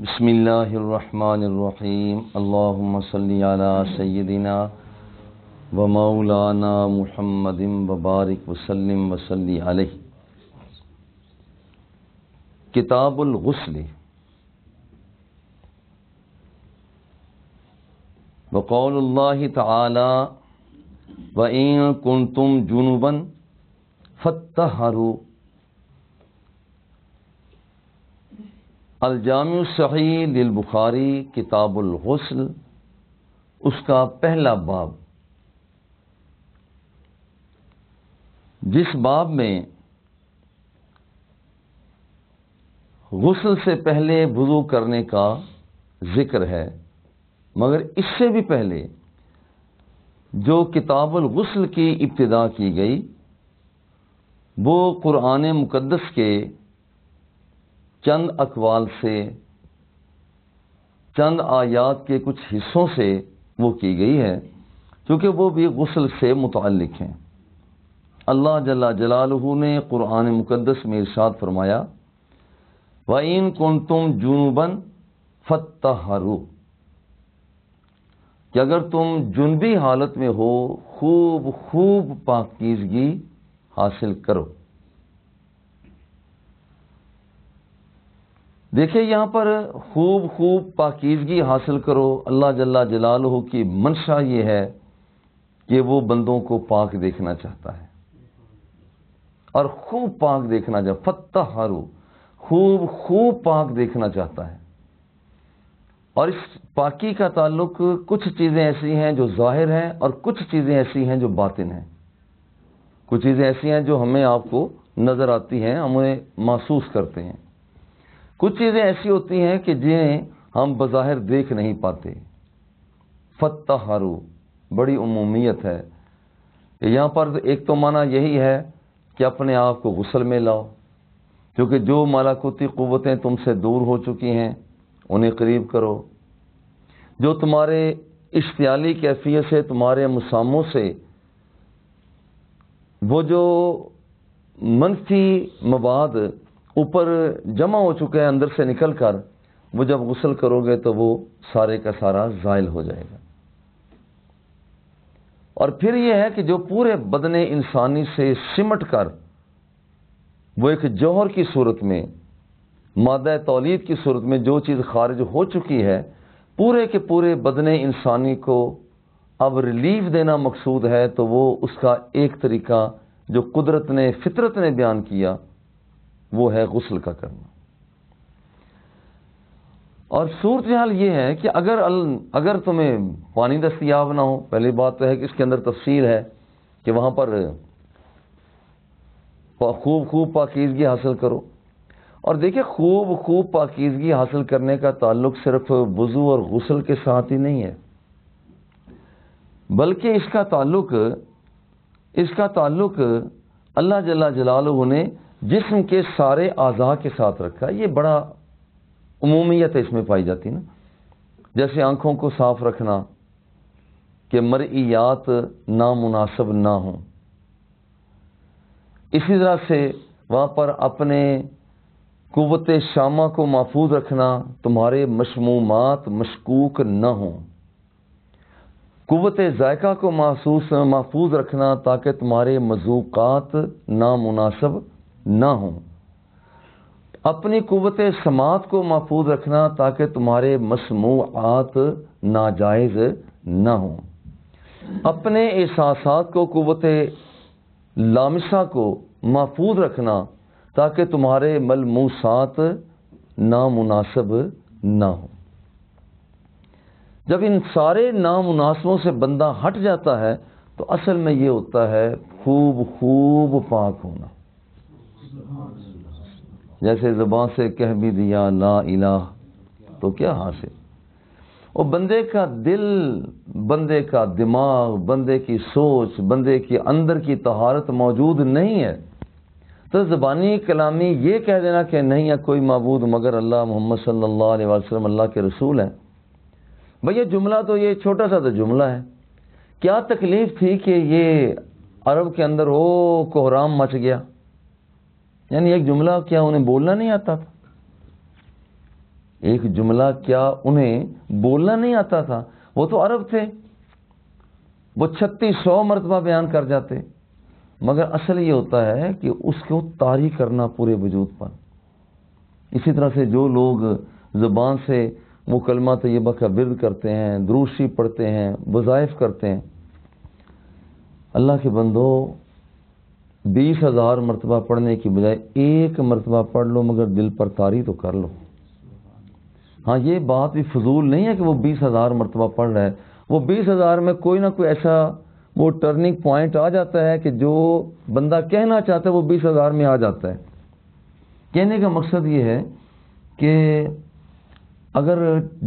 بسم اللہ الرحمن الرحیم اللہم صلی علی سیدنا و مولانا محمد وبارک وسلم وصلی علیہ۔ کتاب الغسل۔ وقول اللہ تعالی وَإِن كُنتُمْ جُنُبًا فَاتَّطَہَّرُوا۔ الجامع الصحیح للبخاری کتاب الغسل، اس کا پہلا باب، جس باب میں غسل سے پہلے وضو کرنے کا ذکر ہے، مگر اس سے بھی پہلے جو کتاب الغسل کی ابتدا کی گئی وہ قرآن مقدس کے چند اقوال سے، چند آیات کے کچھ حصوں سے وہ کی گئی ہے، کیونکہ وہ بھی غسل سے متعلق ہیں۔ اللہ جل جلالہ نے قرآن مقدس میں ارشاد فرمایا وَإِن كُنتُمْ جُنُبًا فَاتَّطَہَّرُوا، کہ اگر تم جنبی حالت میں ہو خوب پاکیزگی حاصل کرو۔ دیکھیں یہاں پر خوب پاکیزگی حاصل کرو، اللہ جل جلالہ کی منشا یہ ہے کہ وہ بندوں کو پاک دیکھنا چاہتا ہے اور خوب پاک دیکھنا چاہتا ہے۔ فَاتَّطَہَّرُوا، خوب پاک دیکھنا چاہتا ہے۔ اور اس پاکی کا تعلق کچھ چیزیں ایسی ہیں جو ظاہر ہیں اور کچھ چیزیں ایسی ہیں جو باطن ہیں۔ کچھ چیزیں ایسی ہیں جو ہمیں آپ کو نظر آتی ہیں، ہم انہیں محسوس کرتے ہیں۔ کچھ چیزیں ایسی ہوتی ہیں کہ جنہیں ہم بظاہر دیکھ نہیں پاتے۔ فَاتَّطَہَّرُوا بڑی عمومیت ہے، یہاں پر ایک تو معنی یہی ہے کہ اپنے آپ کو غسل میں لاؤ، کیونکہ جو ملکوتی قوتیں تم سے دور ہو چکی ہیں انہیں قریب کرو، جو تمہارے اشتعالی کیفیت سے، تمہارے مساموں سے وہ جو منفی مواد اوپر جمع ہو چکے ہیں اندر سے نکل کر، وہ جب غسل کرو گے تو وہ سارے کا سارا زائل ہو جائے گا۔ اور پھر یہ ہے کہ جو پورے بدن انسانی سے سمٹ کر وہ ایک جوہر کی صورت میں، مادہ تولید کی صورت میں جو چیز خارج ہو چکی ہے، پورے کے پورے بدن انسانی کو اب ریلیف دینا مقصود ہے، تو وہ اس کا ایک طریقہ جو قدرت نے، فطرت نے بیان کیا، وہ ہے غسل کا کرنا۔ اور صورتحال یہ ہے کہ اگر تمہیں پانی دستیاب نہ ہو، پہلی بات تو ہے کہ اس کے اندر تفصیل ہے کہ وہاں پر خوب پاکیزگی حاصل کرو۔ اور دیکھیں خوب پاکیزگی حاصل کرنے کا تعلق صرف وضو اور غسل کے ساتھ ہی نہیں ہے، بلکہ اس کا تعلق اللہ جل جلالہ نے جسم کے سارے اعضاء کے ساتھ رکھا۔ یہ بڑا عمومیت اس میں پائی جاتی نا، جیسے آنکھوں کو صاف رکھنا کہ مرئیات نامناسب نہ ہوں، اسی طرح سے وہاں پر اپنے قوت شامہ کو محفوظ رکھنا، تمہارے مشمومات مشکوک نہ ہوں، قوت ذائقہ کو محفوظ رکھنا تاکہ تمہارے مذوقات نامناسب نہ ہوں، اپنی قوت سماعت کو محفوظ رکھنا تاکہ تمہارے مسموعات ناجائز نہ ہوں، اپنے احساسات کو، قوت لامسہ کو محفوظ رکھنا تاکہ تمہارے ملموسات نامناسب نہ ہوں۔ جب ان سارے نامناسبوں سے بندہ ہٹ جاتا ہے تو اصل میں یہ ہوتا ہے خوب پاک ہونا۔ جیسے زبان سے کہہ بھی دیا لا الہ تو کیا حاصل؟ وہ بندے کا دل، بندے کا دماغ، بندے کی سوچ، بندے کے اندر کی طہارت موجود نہیں ہے، تو زبانی کلامی یہ کہہ دینا کہ نہیں ہے کوئی معبود مگر اللہ، محمد صلی اللہ علیہ وسلم اللہ کے رسول ہیں، بھئی یہ جملہ تو یہ چھوٹا سا تو جملہ ہے۔ کیا تکلیف تھی کہ یہ عرب کے اندر کوہرام مچ گیا؟ یعنی ایک جملہ کیا انہیں بولنا نہیں آتا تھا؟ ایک جملہ کیا انہیں بولنا نہیں آتا تھا؟ وہ تو عرب تھے، وہ 3600 مرتبہ بیان کر جاتے، مگر اصل یہ ہوتا ہے کہ اس کو طاری کرنا پورے وجود پر۔ اسی طرح سے جو لوگ زبان سے وہ کلمہ طیبہ کا ورد کرتے ہیں، درود شریف پڑھتے ہیں، وظائف کرتے ہیں، اللہ کے بندو 20,000 مرتبہ پڑھنے کی بجائے 1 مرتبہ پڑھ لو، مگر دل پر طاری تو کر لو۔ ہاں یہ بات بھی فضول نہیں ہے کہ وہ 20,000 مرتبہ پڑھ رہا ہے، وہ 20,000 میں کوئی نہ کوئی ایسا وہ ٹرننگ پوائنٹ آ جاتا ہے کہ جو بندہ کہنا چاہتا ہے وہ 20,000 میں آ جاتا ہے۔ کہنے کا مقصد یہ ہے کہ اگر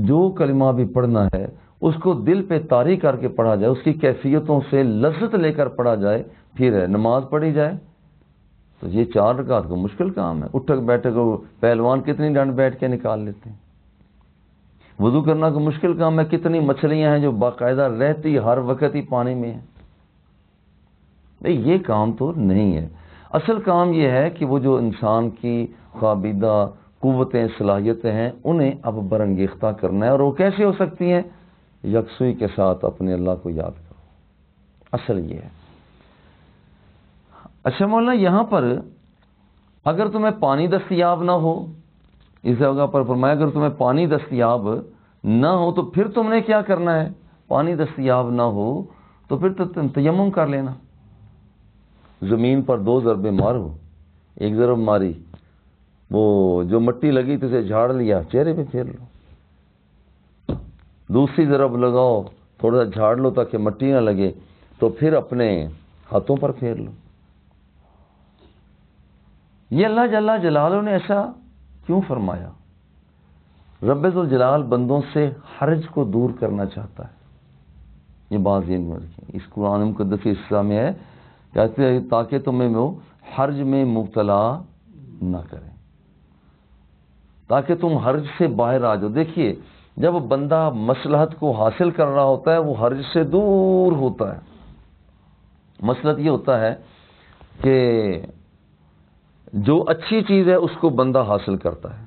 جو کلمہ بھی پڑھنا ہے اس کو دل پہ طاری کر کے پڑھا جائے، اس کی کیفیتوں سے لذت لے کر پڑھا جائے، پھر نماز پڑھی جائے، تو یہ 4 رکعت کا مشکل کام ہے۔ اٹھک بیٹھک پہلوان کتنی ڈنڈ بیٹھ کے نکال لیتے ہیں۔ وضو کرنا کا مشکل کام ہے، کتنی مچھلیاں ہیں جو باقاعدہ رہتی ہر وقت ہی پانی میں ہیں۔ یہ کام تو نہیں ہے۔ اصل کام یہ ہے کہ وہ جو انسان کی خوابیدہ قوتیں صلاحیتیں ہیں انہیں اب برانگیختہ کرنا ہے، اور وہ کیسے ہو سکتی ہیں؟ یکسوئی کے ساتھ اپنے اللہ کو یاد کرو، اصل یہ ہے۔ اچھا مولانا، یہاں پر اگر تمہیں پانی دستیاب نہ ہو، اس جگہ پر فرمایا اگر تمہیں پانی دستیاب نہ ہو تو پھر تم نے کیا کرنا ہے؟ پانی دستیاب نہ ہو تو پھر تو تم تیمم کر لینا، زمین پر 2 ضربے مارو، ایک ضرب ماری، وہ جو مٹی لگی تو اسے جھاڑ لیا، چہرے پہ پھیر لو، دوسری ضرب لگاؤ، تھوڑا سا جھاڑ لو تاکہ مٹی نہ لگے، تو پھر اپنے ہاتھوں پر پھیر لو۔ یہ اللہ جل جلالہ نے ایسا کیوں فرمایا؟ رب ذوالجلال بندوں سے حرج کو دور کرنا چاہتا ہے۔ یہ بات ذہن میں رکھیں، اس قرآن مقدس حصہ میں ہے، کہتے ہیں تاکہ تمہیں وہ حرج میں مبتلا نہ کریں، تاکہ تم حرج سے باہر آ جاؤ۔ دیکھیے جب بندہ مصلحت کو حاصل کر رہا ہوتا ہے وہ حرج سے دور ہوتا ہے۔ مصلحت یہ ہوتا ہے کہ جو اچھی چیز ہے اس کو بندہ حاصل کرتا ہے،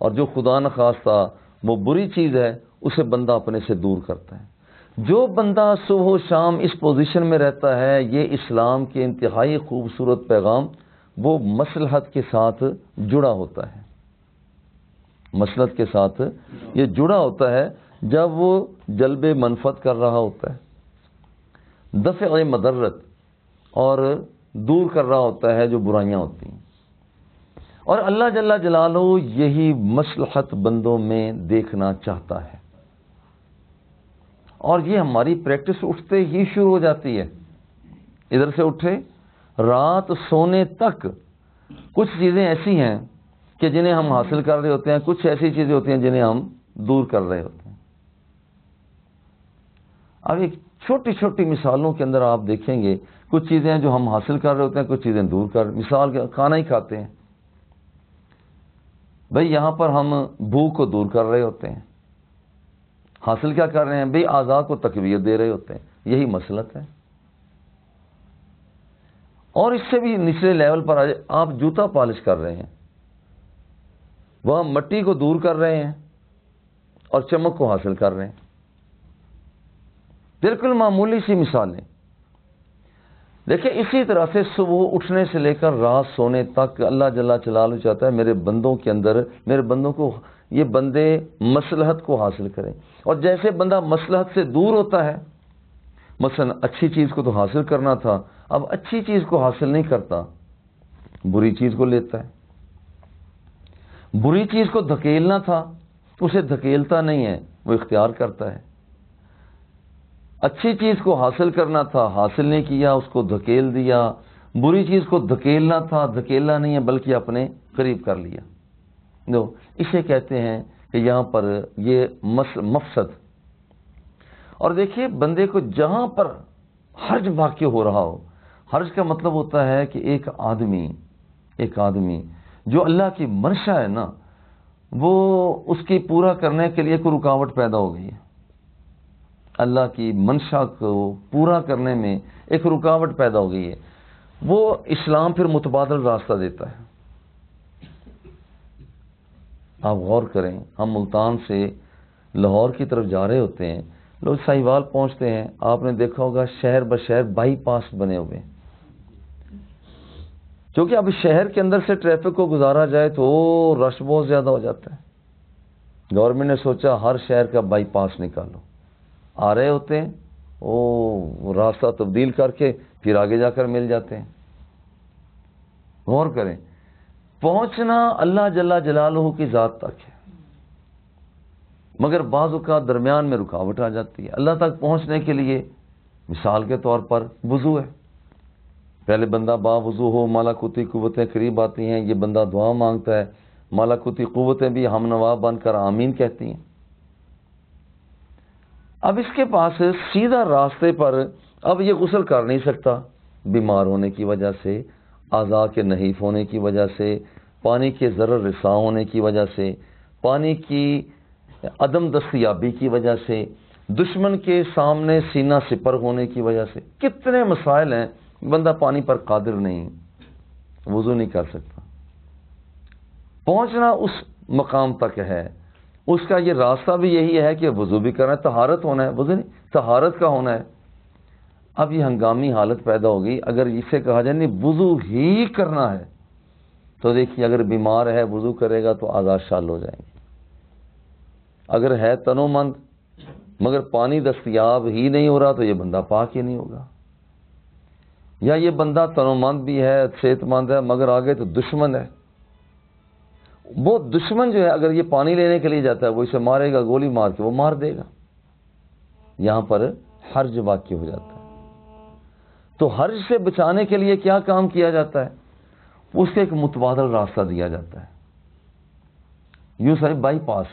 اور جو خدا نخواستہ وہ بری چیز ہے اسے بندہ اپنے سے دور کرتا ہے۔ جو بندہ صبح و شام اس پوزیشن میں رہتا ہے، یہ اسلام کے انتہائی خوبصورت پیغام، وہ مصلحت کے ساتھ جڑا ہوتا ہے، مصلحت کے ساتھ یہ جڑا ہوتا ہے جب وہ جلب منفعت کر رہا ہوتا ہے، دفع مضرت، اور دور کر رہا ہوتا ہے جو برائیاں ہوتی ہیں۔ اور اللہ جل جلالہ یہی مصلحت بندوں میں دیکھنا چاہتا ہے، اور یہ ہماری پریکٹس اٹھتے ہی شروع ہو جاتی ہے۔ ادھر سے اٹھے رات سونے تک کچھ چیزیں ایسی ہیں کہ جنہیں ہم حاصل کر رہے ہوتے ہیں، کچھ ایسی چیزیں ہوتی ہیں جنہیں ہم دور کر رہے ہوتے ہیں۔ اب ایک چھوٹی چھوٹی مثالوں کے اندر آپ دیکھیں گے کچھ چیزیں جو ہم حاصل کر رہے ہوتے ہیں، کچھ چیزیں دور کر، مثال کے کھانا ہی کھاتے ہیں، بھئی یہاں پر ہم بھوک کو دور کر رہے ہوتے ہیں، حاصل کیا کر رہے ہیں؟ بھئی اعضاء کو تقویت دے رہے ہوتے ہیں، یہی مصلحت ہے۔ اور اس سے بھی نچلے لیول پر آ جائے، آپ جوتا پالش کر رہے ہیں، وہاں مٹی کو دور کر رہے ہیں اور چمک کو حاصل کر رہے ہیں، بالکل معمولی سی مثالیں۔ دیکھیں اسی طرح سے صبح اٹھنے سے لے کر رات سونے تک اللہ جل جلالہ چاہتا ہے میرے بندوں کے اندر، میرے بندوں کو، یہ بندے مصلحت کو حاصل کریں۔ اور جیسے بندہ مصلحت سے دور ہوتا ہے، مثلا اچھی چیز کو تو حاصل کرنا تھا، اب اچھی چیز کو حاصل نہیں کرتا، بری چیز کو لیتا ہے۔ بری چیز کو دھکیلنا تھا، اسے دھکیلتا نہیں ہے، وہ اختیار کرتا ہے۔ اچھی چیز کو حاصل کرنا تھا، حاصل نہیں کیا، اس کو دھکیل دیا۔ بری چیز کو دھکیلنا تھا، دھکیلنا نہیں ہے بلکہ اپنے قریب کر لیا۔ دو اسے کہتے ہیں کہ یہاں پر یہ مفسد۔ اور دیکھیے بندے کو جہاں پر حرج واقع ہو رہا ہو، حرج کا مطلب ہوتا ہے کہ ایک آدمی جو اللہ کی منشا ہے نا، وہ اس کی پورا کرنے کے لیے کوئی رکاوٹ پیدا ہو گئی ہے، اللہ کی منشا کو پورا کرنے میں ایک رکاوٹ پیدا ہو گئی ہے، وہ اسلام پھر متبادل راستہ دیتا ہے۔ آپ غور کریں، ہم ملتان سے لاہور کی طرف جا رہے ہوتے ہیں، لوگ ساہیوال پہنچتے ہیں، آپ نے دیکھا ہوگا شہر بشہر بائی پاس بنے ہوئے ہیں، کیونکہ اب شہر کے اندر سے ٹریفک کو گزارا جائے تو رش بہت زیادہ ہو جاتا ہے۔ گورنمنٹ نے سوچا ہر شہر کا بائی پاس نکالو، آ رہے ہوتے ہیں وہ راستہ تبدیل کر کے پھر آگے جا کر مل جاتے ہیں۔ غور کریں، پہنچنا اللہ جل جلالہ کی ذات تک ہے، مگر بعض اوقات درمیان میں رکاوٹ آ جاتی ہے۔ اللہ تک پہنچنے کے لیے مثال کے طور پر وضو ہے، پہلے بندہ با وضو ہو، مالاکوتی قوتیں قریب آتی ہیں، یہ بندہ دعا مانگتا ہے، مالاکوتی قوتیں بھی ہم نوا بن کر آمین کہتی ہیں۔ اب اس کے پاس سیدھا راستے پر اب یہ غسل کر نہیں سکتا، بیمار ہونے کی وجہ سے، اعضاء کے نحیف ہونے کی وجہ سے، پانی کے ضرر رساں ہونے کی وجہ سے، پانی کی عدم دستیابی کی وجہ سے، دشمن کے سامنے سینہ سپر ہونے کی وجہ سے، کتنے مسائل ہیں، بندہ پانی پر قادر نہیں، وضو نہیں کر سکتا۔ پہنچنا اس مقام تک ہے، اس کا یہ راستہ بھی یہی ہے کہ وضو بھی کرنا ہے، طہارت ہونا ہے، وضو نہیں، طہارت کا ہونا ہے۔ اب یہ ہنگامی حالت پیدا ہوگی، اگر اسے کہا جائے نہیں وضو ہی کرنا ہے تو دیکھیے اگر بیمار ہے وضو کرے گا تو اعضاء شال ہو جائیں گے، اگر ہے تنو مند مگر پانی دستیاب ہی نہیں ہو رہا تو یہ بندہ پاک ہی نہیں ہوگا، یا یہ بندہ تنو مند بھی ہے، صحت مند ہے، مگر آگے تو دشمن ہے، وہ دشمن جو ہے اگر یہ پانی لینے کے لیے جاتا ہے وہ اسے مارے گا، گولی مار کے وہ مار دے گا، یہاں پر حرج واقع ہو جاتا ہے۔ تو حرج سے بچانے کے لیے کیا کام کیا جاتا ہے؟ اس کے ایک متبادل راستہ دیا جاتا ہے، یوں صحیح بائی پاس،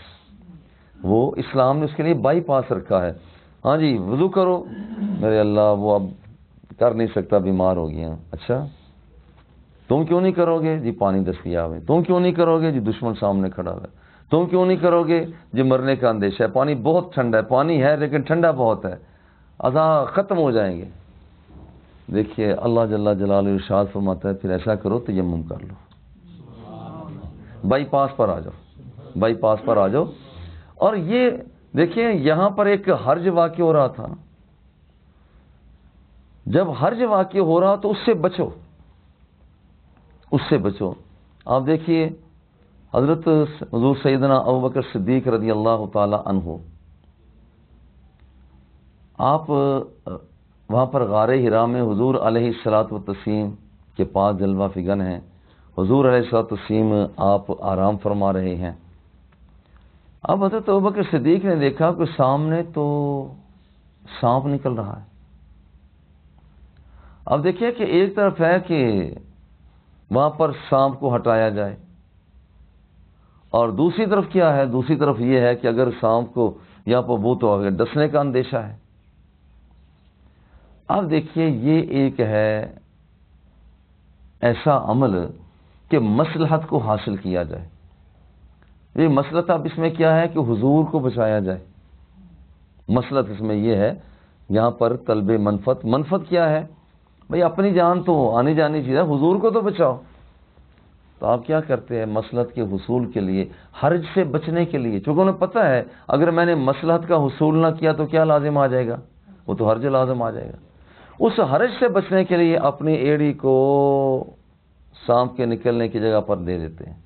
وہ اسلام نے اس کے لیے بائی پاس رکھا ہے۔ ہاں جی وضو کرو، میرے اللہ وہ اب کر نہیں سکتا، بیمار ہو گیا، اچھا تم کیوں نہیں کرو گے؟ جی پانی دستیاب ہے۔ تم کیوں نہیں کرو گے؟ جی دشمن سامنے کھڑا ہے۔ تم کیوں نہیں کرو گے؟ جی مرنے کا اندیشہ ہے، پانی بہت ٹھنڈا ہے، پانی ہے لیکن ٹھنڈا بہت ہے، اعضاء ختم ہو جائیں گے۔ دیکھیے اللہ جل جلالہ ارشاد فرماتا ہے پھر ایسا کرو تیمم کر لو، بائی پاس پر آ جاؤ، بائی پاس پر آ جاؤ۔ اور یہ دیکھیں یہاں پر ایک حرج واقع ہو رہا تھا، جب حرج واقع ہو رہا تو اس سے بچو، اس سے بچو۔ آپ دیکھیے حضرت حضور سیدنا ابوبکر صدیق رضی اللہ تعالی عنہ، آپ وہاں پر غار حرا میں حضور علیہ الصلوۃ والتسلیم کے پاس جلوہ فگن ہیں، حضور علیہ الصلوۃ والتسلیم آپ آرام فرما رہے ہیں۔ اب حضرت ابوبکر صدیق نے دیکھا کہ سامنے تو سانپ نکل رہا ہے۔ اب دیکھیے کہ ایک طرف ہے کہ وہاں پر سانپ کو ہٹایا جائے، اور دوسری طرف کیا ہے؟ دوسری طرف یہ ہے کہ اگر سانپ کو یہاں پر وہ تو آگے ڈسنے کا اندیشہ ہے۔ اب دیکھیے یہ ایک ہے ایسا عمل کہ مصلحت کو حاصل کیا جائے، یہ مصلحت اب اس میں کیا ہے کہ حضور کو بچایا جائے، مصلحت اس میں یہ ہے یہاں پر طلب منفعت۔ منفعت کیا ہے بھئی؟ اپنی جان تو آنی جانی چیز ہے، حضور کو تو بچاؤ۔ تو آپ کیا کرتے ہیں؟ مصلحت کے حصول کے لیے، حرج سے بچنے کے لیے، چونکہ انہیں پتہ ہے اگر میں نے مصلحت کا حصول نہ کیا تو کیا لازم آ جائے گا؟ وہ تو حرج لازم آ جائے گا۔ اس حرج سے بچنے کے لیے اپنی ایڑی کو سانپ کے نکلنے کی جگہ پر دے دیتے ہیں،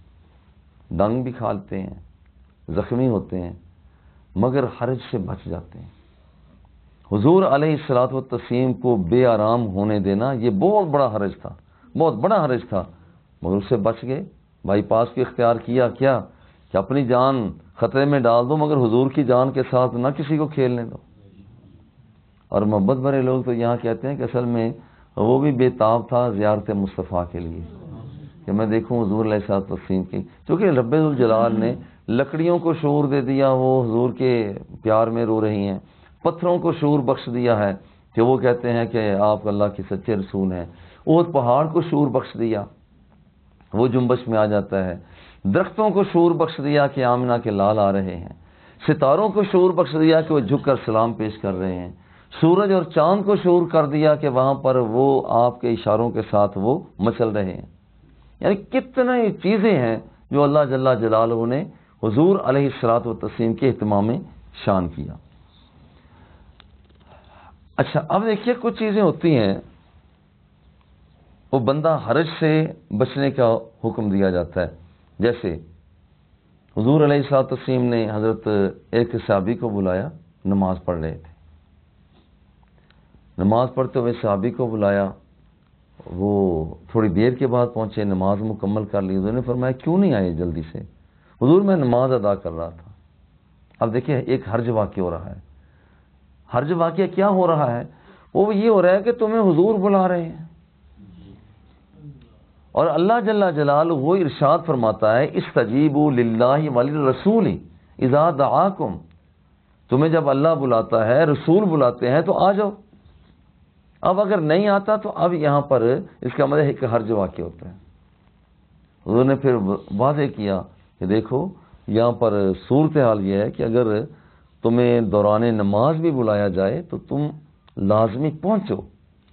ڈنگ بھی کھالتے ہیں، زخمی ہوتے ہیں، مگر حرج سے بچ جاتے ہیں۔ حضور علیہ الصلوۃ والتسلیم کو بے آرام ہونے دینا یہ بہت بڑا حرج تھا، بہت بڑا حرج تھا، مگر اس سے بچ گئے، بائی پاس بھی اختیار کیا، کیا کہ اپنی جان خطرے میں ڈال دو مگر حضور کی جان کے ساتھ نہ کسی کو کھیلنے دو۔ اور محبت بھرے لوگ تو یہاں کہتے ہیں کہ اصل میں وہ بھی بے تاب تھا زیارت مصطفیٰ کے لیے، کہ میں دیکھوں حضور علیہ الصلوۃ والتسلیم کی، کیونکہ رب ذوالجلال نے لکڑیوں کو شعور دے دیا، وہ حضور کے پیار میں رو رہی ہیں، پتھروں کو شعور بخش دیا ہے کہ وہ کہتے ہیں کہ آپ اللہ کے سچے رسول ہیں، احد پہاڑ کو شعور بخش دیا، وہ جنبش میں آ جاتا ہے، درختوں کو شعور بخش دیا کہ آمنہ کے لال آ رہے ہیں، ستاروں کو شعور بخش دیا کہ وہ جھک کر سلام پیش کر رہے ہیں، سورج اور چاند کو شعور کر دیا کہ وہاں پر وہ آپ کے اشاروں کے ساتھ وہ مچل رہے ہیں۔ یعنی کتنے چیزیں ہیں جو اللہ جل جلالہ نے حضور علیہ الصلوۃ والتسلیم کے اہتمام شان کیا۔ اچھا اب دیکھیے کچھ چیزیں ہوتی ہیں، وہ بندہ حرج سے بچنے کا حکم دیا جاتا ہے، جیسے حضور علیہ الصلوۃ والتسلیم نے حضرت ایک صحابی کو بلایا، نماز پڑھ رہے تھے، نماز پڑھتے ہوئے صحابی کو بلایا، وہ تھوڑی دیر کے بعد پہنچے، نماز مکمل کر لی، حضور نے فرمایا کیوں نہیں آئے جلدی سے؟ حضور میں نماز ادا کر رہا تھا۔ اب دیکھیں ایک حرج واقع ہو رہا ہے، حرج واقعہ کیا ہو رہا ہے؟ وہ یہ ہو رہا ہے کہ تمہیں حضور بلا رہے ہیں، اور اللہ جل جلالہ وہ ارشاد فرماتا ہے استجیبوا للہ وللرسول اذا دعاکم، تمہیں جب اللہ بلاتا ہے، رسول بلاتے ہیں تو آ جاؤ۔ اب اگر نہیں آتا تو اب یہاں پر اس کا مطلب ایک حرج واقع ہوتا ہے۔ حضور نے پھر واضح کیا کہ دیکھو یہاں پر صورتحال یہ ہے کہ اگر تمہیں دوران نماز بھی بلایا جائے تو تم لازمی پہنچو،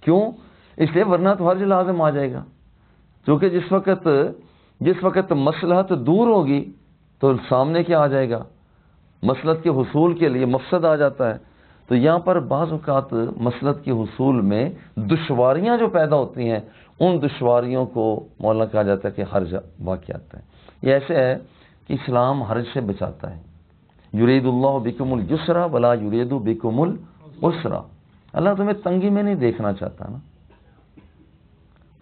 کیوں؟ اس لیے ورنہ تو حرج لازم آ جائے گا، کیونکہ جس وقت مصلحت دور ہوگی تو سامنے کیا آ جائے گا؟ مصلحت کے حصول کے لیے مفسد آ جاتا ہے۔ تو یہاں پر بعض اوقات مصلحت کے حصول میں دشواریاں جو پیدا ہوتی ہیں، ان دشواریوں کو مولانا کہا جاتا ہے کہ حرج واقع آتا ہے۔ یہ ایسے ہے کہ اسلام حرج سے بچاتا ہے، یرید اللہ بکم الجسر ولا یرید بکم العسر، اللہ تمہیں تنگی میں نہیں دیکھنا چاہتا نا،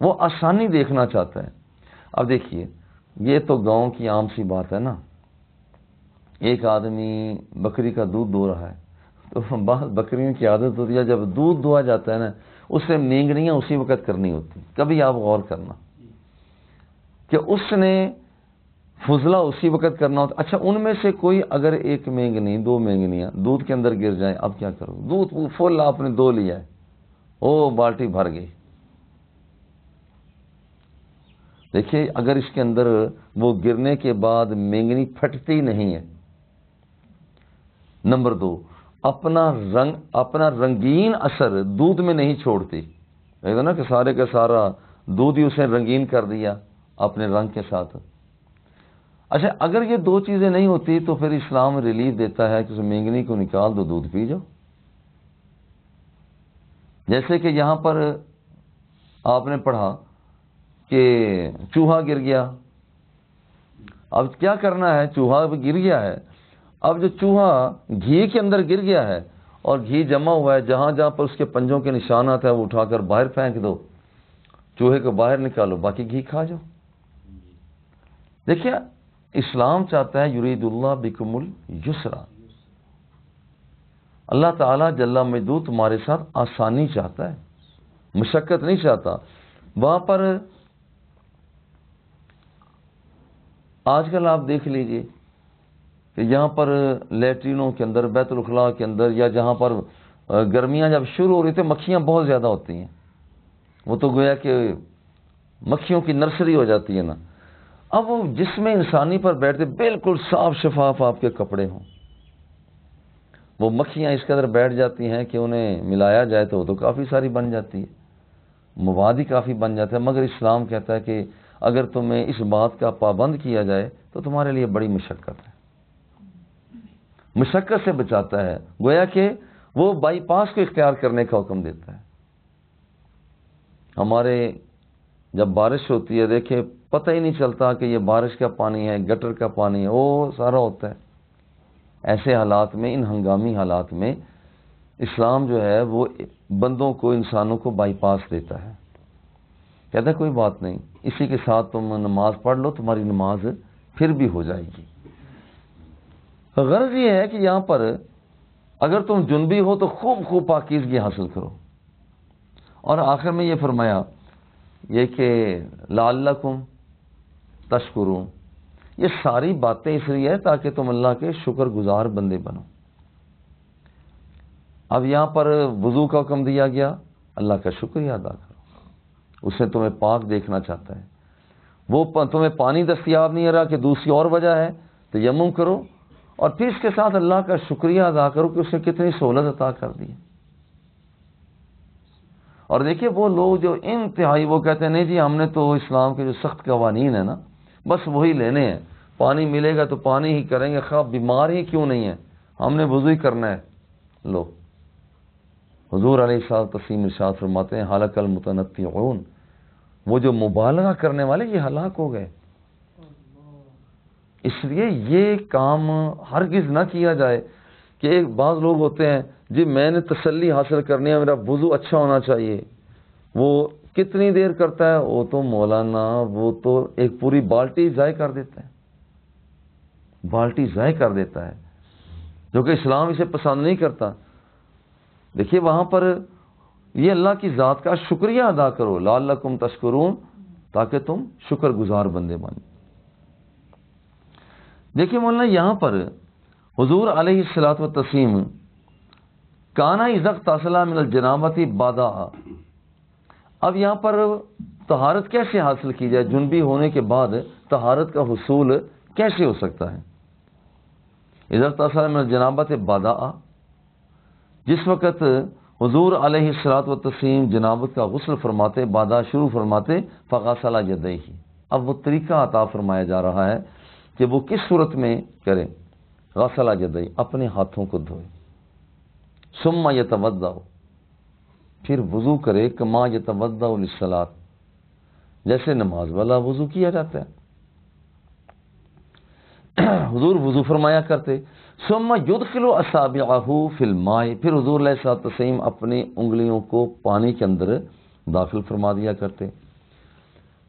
وہ آسانی دیکھنا چاہتا ہے۔ اب دیکھیے یہ تو گاؤں کی عام سی بات ہے نا، ایک آدمی بکری کا دودھ دو رہا ہے، تو بعض بکریوں کی عادت ہوتی ہے جب دودھ دھوا جاتا ہے نا، اس سے مینگنیاں اسی وقت کرنی ہوتی، کبھی آپ غور کرنا کہ اس نے فضلہ اسی وقت کرنا ہوتا۔ اچھا ان میں سے کوئی اگر ایک مینگنی، دو مینگنیاں دودھ کے اندر گر جائیں، اب کیا کرو؟ دودھ فل آپ نے دو لیا ہے، او بالٹی بھر گئی۔ دیکھیے اگر اس کے اندر وہ گرنے کے بعد مینگنی پھٹتی نہیں ہے، نمبر دو اپنا رنگین اثر دودھ میں نہیں چھوڑتی، دیکھو نا کہ سارے کا سارا دودھ ہی اسے رنگین کر دیا اپنے رنگ کے ساتھ۔ اچھا اگر یہ دو چیزیں نہیں ہوتی تو پھر اسلام ریلیف دیتا ہے کہ اس مینگنی کو نکال دو، دودھ پی جاؤ۔ جیسے کہ یہاں پر آپ نے پڑھا کہ چوہا گر گیا، اب کیا کرنا ہے؟ چوہا گر گیا ہے، اب جو چوہا گھی کے اندر گر گیا ہے اور گھی جمع ہوا ہے، جہاں جہاں پر اس کے پنجوں کے نشانات ہیں وہ اٹھا کر باہر پھینک دو، چوہے کو باہر نکالو، باقی گھی کھا جاؤ۔ دیکھیے اسلام چاہتا ہے یرید اللہ بکم الیسر، اللہ تعالیٰ جل مجدود تمہارے ساتھ آسانی چاہتا ہے، مشقت نہیں چاہتا۔ وہاں پر آج کل آپ دیکھ لیجئے کہ یہاں پر لیٹرینوں کے اندر، بیت الخلاء کے اندر، یا جہاں پر گرمیاں جب شروع ہو رہی تھیں مکھیاں بہت زیادہ ہوتی ہیں، وہ تو گویا کہ مکھیوں کی نرسری ہو جاتی ہے نا۔ اب وہ جسم انسانی پر بیٹھتے بالکل صاف شفاف آپ کے کپڑے ہوں، وہ مکھیاں اس قدر بیٹھ جاتی ہیں کہ انہیں ملایا جائے تو وہ تو کافی ساری بن جاتی ہے، مواد ہی کافی بن جاتا ہے۔ مگر اسلام کہتا ہے کہ اگر تمہیں اس بات کا پابند کیا جائے تو تمہارے لیے بڑی مشقت ہے، مشقت سے بچاتا ہے، گویا کہ وہ بائی پاس کو اختیار کرنے کا حکم دیتا ہے۔ ہمارے جب بارش ہوتی ہے دیکھیں پتہ ہی نہیں چلتا کہ یہ بارش کا پانی ہے، گٹر کا پانی ہے، وہ سارا ہوتا ہے۔ ایسے حالات میں، ان ہنگامی حالات میں اسلام جو ہے وہ بندوں کو، انسانوں کو بائی پاس دیتا ہے، کہتا ہے کوئی بات نہیں، اسی کے ساتھ تم نماز پڑھ لو، تمہاری نماز پھر بھی ہو جائے گی۔ غرض یہ ہے کہ یہاں پر اگر تم جنبی ہو تو خوب پاکیزگی حاصل کرو، اور آخر میں یہ فرمایا یہ کہ لعلکم تشکرون، یہ ساری باتیں اس لیے ہے تاکہ تم اللہ کے شکر گزار بندے بنو۔ اب یہاں پر وضو کا حکم دیا گیا، اللہ کا شکریہ ادا کرو، اس نے تمہیں پاک دیکھنا چاہتا ہے۔ وہ تمہیں پانی دستیاب نہیں رہا کہ دوسری اور وجہ ہے، تیمم کرو، اور پھر اس کے ساتھ اللہ کا شکریہ ادا کرو کہ اس نے کتنی سہولت عطا کر دی۔ اور دیکھیے وہ لوگ جو انتہائی وہ کہتے ہیں نہیں جی ہم نے تو اسلام کے جو سخت قوانین ہیں نا بس وہی لینے ہیں، پانی ملے گا تو پانی ہی کریں گے، خواہ بیمار ہی کیوں نہیں ہے، ہم نے وضو ہی کرنا ہے۔ لو، حضور علیہ الصلوۃ والتسلیم ارشاد فرماتے ہیں ہلک المتنطعون، وہ جو مبالغہ کرنے والے یہ ہلاک ہو گئے۔ اس لیے یہ کام ہرگز نہ کیا جائے کہ ایک بعض لوگ ہوتے ہیں جی میں نے تسلی حاصل کرنی ہے، میرا وضو اچھا ہونا چاہیے، وہ کتنی دیر کرتا ہے، وہ تو مولانا وہ تو ایک پوری بالٹی ضائع کر دیتا ہے، بالٹی ضائع کر دیتا ہے، جو کہ اسلام اسے پسند نہیں کرتا۔ دیکھیے وہاں پر یہ اللہ کی ذات کا شکریہ ادا کرو، لعلکم تشکرون، تاکہ تم شکر گزار بندے بنو۔ دیکھیے مولانا یہاں پر حضور علیہ الصلوۃ والتسلیم کانا اذا اغتسل من الجنابۃ بدا، اب یہاں پر طہارت کیسے حاصل کی جائے، جنبی ہونے کے بعد طہارت کا حصول کیسے ہو سکتا ہے؟ اذا اغتسل من الجنابۃ بدا، جس وقت حضور علیہ الصلوۃ والتسلیم جنابت کا غسل فرماتے، بادہ شروع فرماتے، فغسل یدیہ، اب وہ طریقہ عطا فرمایا جا رہا ہے کہ وہ کس صورت میں کرے، غسل یدیہ، اپنے ہاتھوں کو دھوئے، ثم یتوضا، پھر وضو کرے، کما یتوضا للصلاۃ، جیسے نماز والا وضو کیا جاتا ہے۔ حضور وضو فرمایا کرتے، ثم يدخل اصابعه في الماء، پھر حضور علیہ الصلوۃ والتسلیم اپنی انگلیوں کو پانی کے اندر داخل فرما دیا کرتے،